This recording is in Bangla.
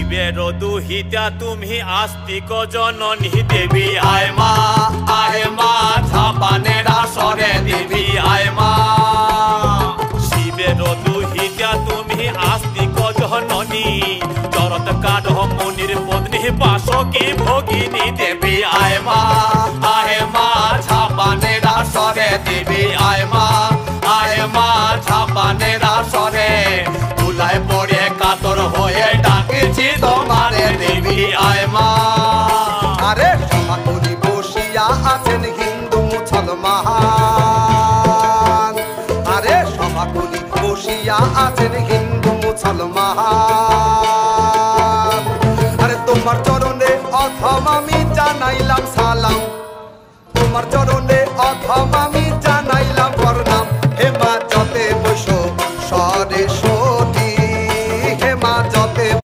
শিবের দুহিতা তুমি আস্তিক জননী দেবী আয় মা ঝাপানের আসরে দেবী আয় মা। শিবের দুহিতা তুমি আস্তিক জননী চরত কাঠ মুনির পত্নী বাসকি ভগিনী দেবী আয় মা ঝাপানের আসরে দেবী আয় মা ঝাপানের আসরে তুলায় পড়ে কাতর হয়ে ডাকছি তোমারে দেবী আয় মা। আরে সমাকুলি বসিয়া আছেন হিন্দু মুসলমান, আরে সমাকুলি বসিয়া আছেন হিন্দু মুসলমান। আরে তোমার চরণে অথম আমি জানাইলাম সালাম, তোমার চরণে অথম আমি